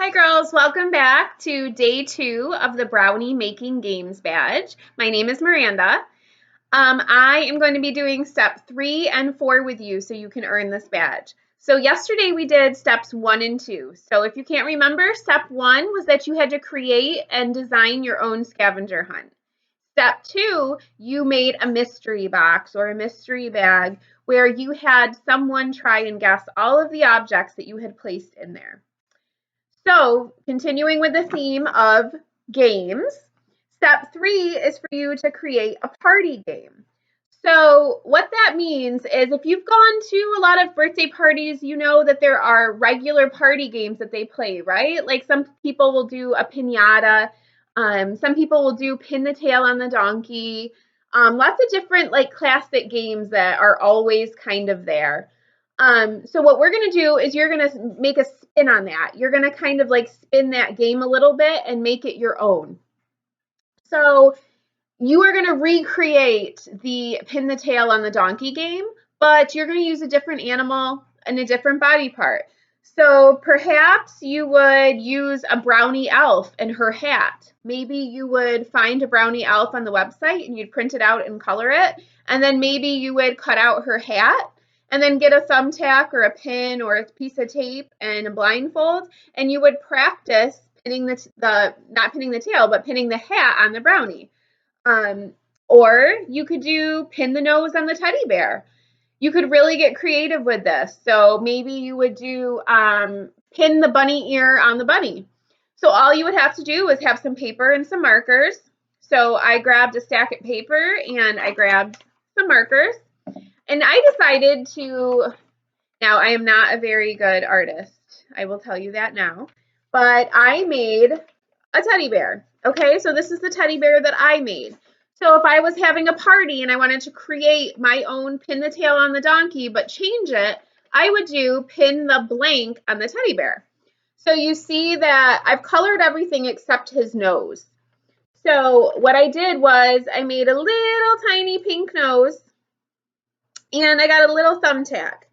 Hi girls, welcome back to day 2 of the Brownie Making Games Badge. My name is Miranda. I am going to be doing step 3 and 4 with you so you can earn this badge. So yesterday we did steps 1 and 2. So if you can't remember, step 1 was that you had to create and design your own scavenger hunt. Step 2, you made a mystery box or a mystery bag where you had someone try and guess all of the objects that you had placed in there. So, continuing with the theme of games, step 3 is for you to create a party game. So, what that means is if you've gone to a lot of birthday parties, you know that there are regular party games that they play, right? Like some people will do a piñata, some people will do pin the tail on the donkey, lots of different like classic games that are always kind of there. So what we're going to do is you're going to make a spin on that. You're going to kind of like spin that game a little bit and make it your own. So you are going to recreate the pin the tail on the donkey game, but you're going to use a different animal and a different body part. So perhaps you would use a brownie elf and her hat. Maybe you would find a brownie elf on the website and you'd print it out and color it. And then maybe you would cut out her hat and then get a thumbtack or a pin or a piece of tape and a blindfold, and you would practice pinning not pinning the tail, but pinning the hat on the brownie. Or you could do pin the nose on the teddy bear. You could really get creative with this. So maybe you would do pin the bunny ear on the bunny. So all you would have to do is have some paper and some markers. So I grabbed a stack of paper and I grabbed some markers. And I decided now I am not a very good artist. I will tell you that now. But I made a teddy bear. Okay, so this is the teddy bear that I made. So if I was having a party and I wanted to create my own pin the tail on the donkey, but change it, I would do pin the blank on the teddy bear. So you see that I've colored everything except his nose. So what I did was I made a little tiny pink nose and I got a little thumbtack.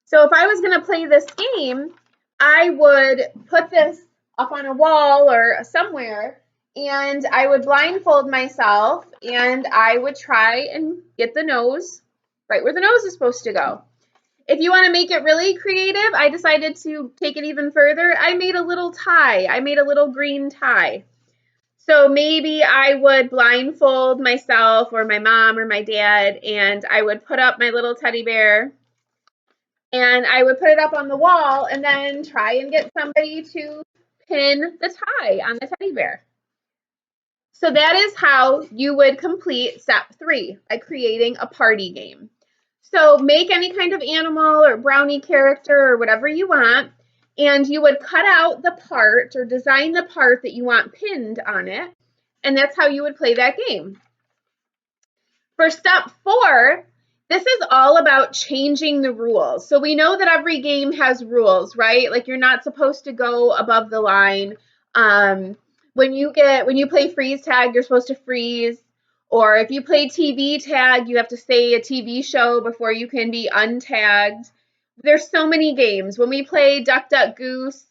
So if I was going to play this game, I would put this up on a wall or somewhere, and I would blindfold myself, and I would try and get the nose right where the nose is supposed to go. If you want to make it really creative, I decided to take it even further. I made a little tie. I made a little green tie. So maybe I would blindfold myself or my mom or my dad, and I would put up my little teddy bear and I would put it up on the wall and then try and get somebody to pin the tie on the teddy bear. So that is how you would complete step 3 by creating a party game. So make any kind of animal or brownie character or whatever you want, and you would cut out the part or design the part that you want pinned on it, and that's how you would play that game. For step 4, this is all about changing the rules. So we know that every game has rules, right? Like you're not supposed to go above the line. When you play freeze tag, you're supposed to freeze. Or if you play TV tag, you have to say a TV show before you can be untagged. There's so many games. When we play Duck, Duck, Goose,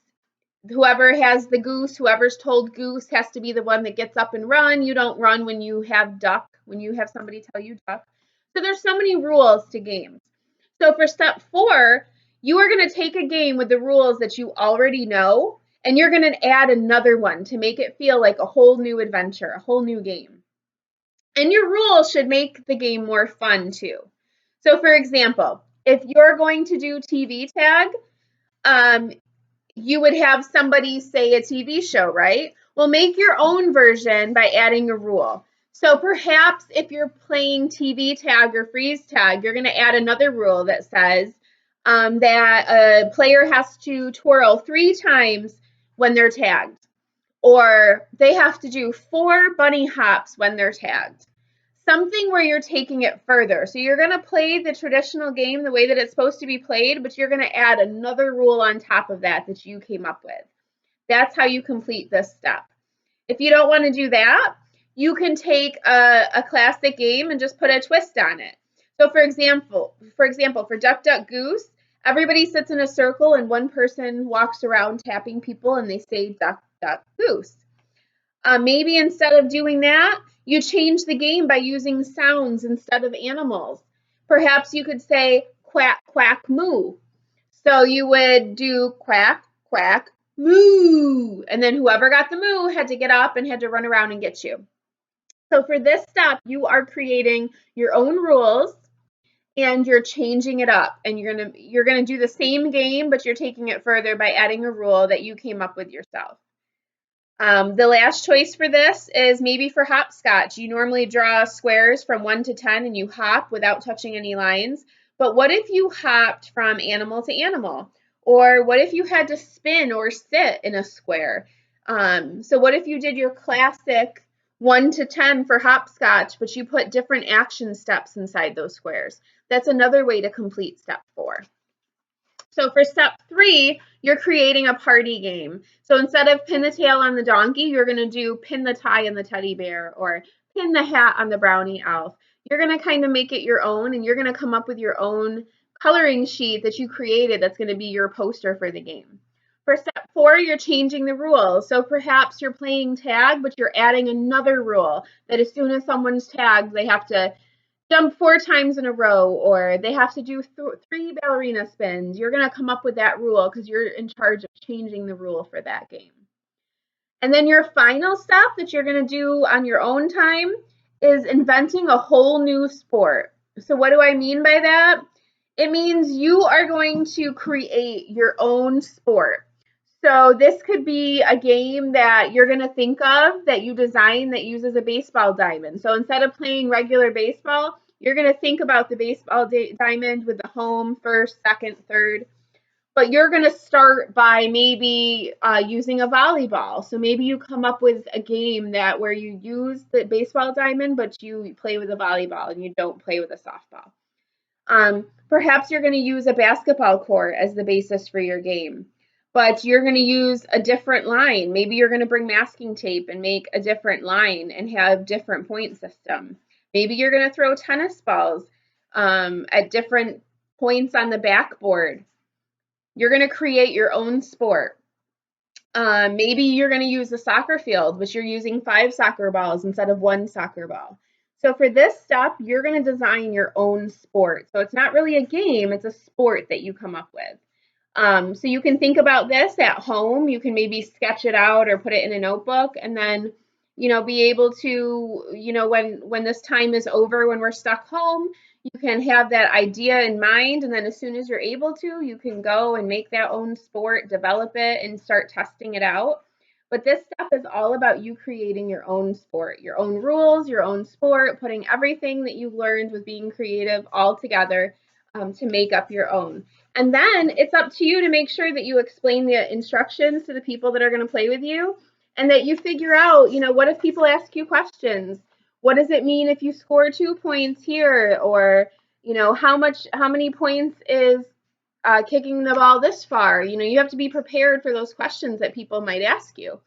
whoever has the goose, whoever's told goose has to be the one that gets up and run. You don't run when you have duck, when you have somebody tell you duck. So there's so many rules to games. So for step 4, you are going to take a game with the rules that you already know, and you're going to add another one to make it feel like a whole new adventure, a whole new game. And your rules should make the game more fun too. So for example, if you're going to do TV tag, you would have somebody say a TV show, right? Well, make your own version by adding a rule. So perhaps if you're playing TV tag or freeze tag, you're going to add another rule that says that a player has to twirl 3 times when they're tagged, or they have to do 4 bunny hops when they're tagged. Something where you're taking it further. So you're going to play the traditional game the way that it's supposed to be played, but you're going to add another rule on top of that that you came up with. That's how you complete this step. If you don't want to do that, you can take a classic game and just put a twist on it. So for example, for Duck, Duck, Goose, Everybody sits in a circle and one person walks around tapping people and they say duck, duck, goose. Maybe instead of doing that, you change the game by using sounds instead of animals. Perhaps you could say quack, quack, moo. So you would do quack, quack, moo. And then whoever got the moo had to get up and had to run around and get you. So for this step, you are creating your own rules and you're changing it up. And you're gonna do the same game, but you're taking it further by adding a rule that you came up with yourself. The last choice for this is maybe for hopscotch. You normally draw squares from 1 to 10 and you hop without touching any lines. But what if you hopped from animal to animal? Or what if you had to spin or sit in a square? So what if you did your classic 1 to 10 for hopscotch, but you put different action steps inside those squares? That's another way to complete step 4. So for step 3, you're creating a party game. So instead of pin the tail on the donkey, you're going to do pin the tie on the teddy bear or pin the hat on the brownie elf. You're going to kind of make it your own, and you're going to come up with your own coloring sheet that you created that's going to be your poster for the game. For step 4, you're changing the rules. So perhaps you're playing tag, but you're adding another rule that as soon as someone's tagged, they have to jump 4 times in a row, or they have to do 3 ballerina spins. You're going to come up with that rule because you're in charge of changing the rule for that game. And then your final step that you're going to do on your own time is inventing a whole new sport. So what do I mean by that? It means you are going to create your own sport. So this could be a game that you're going to think of that you design that uses a baseball diamond. So instead of playing regular baseball, you're going to think about the baseball diamond with the home, first, second, third. But you're going to start by maybe using a volleyball. So maybe you come up with a game that where you use the baseball diamond, but you play with a volleyball and you don't play with a softball. Perhaps you're going to use a basketball court as the basis for your game, but you're going to use a different line. Maybe you're going to bring masking tape and make a different line and have different point system. Maybe you're going to throw tennis balls at different points on the backboard. You're going to create your own sport. Maybe you're going to use the soccer field, but you're using 5 soccer balls instead of 1 soccer ball. So for this step, you're going to design your own sport. So it's not really a game, it's a sport that you come up with. So you can think about this at home. You can maybe sketch it out or put it in a notebook and then, be able to, when this time is over, when we're stuck home, you can have that idea in mind. And then as soon as you're able to, you can go and make that own sport, develop it and start testing it out. But this step is all about you creating your own sport, your own rules, your own sport, putting everything that you've learned with being creative all together to make up your own. And then it's up to you to make sure that you explain the instructions to the people that are going to play with you and that you figure out, what if people ask you questions? What does it mean if you score 2 points here? Or, how many points is kicking the ball this far? You have to be prepared for those questions that people might ask you.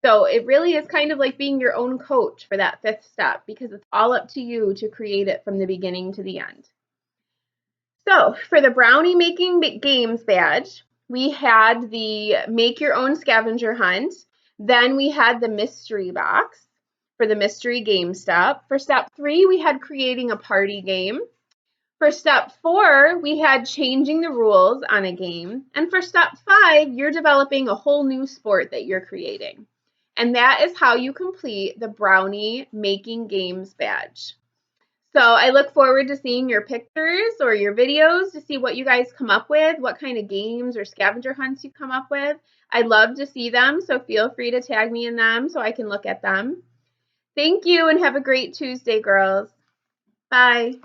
So it really is kind of like being your own coach for that 5th step because it's all up to you to create it from the beginning to the end. So for the Brownie Making Games badge, we had the Make Your Own Scavenger Hunt. Then we had the Mystery Box for the Mystery Game step. For step 3, we had Creating a Party Game. For step 4, we had Changing the Rules on a game. And for step 5, you're developing a whole new sport that you're creating. And that is how you complete the Brownie Making Games badge. So I look forward to seeing your pictures or your videos to see what you guys come up with, what kind of games or scavenger hunts you come up with. I'd love to see them, so feel free to tag me in them so I can look at them. Thank you and have a great Tuesday, girls. Bye.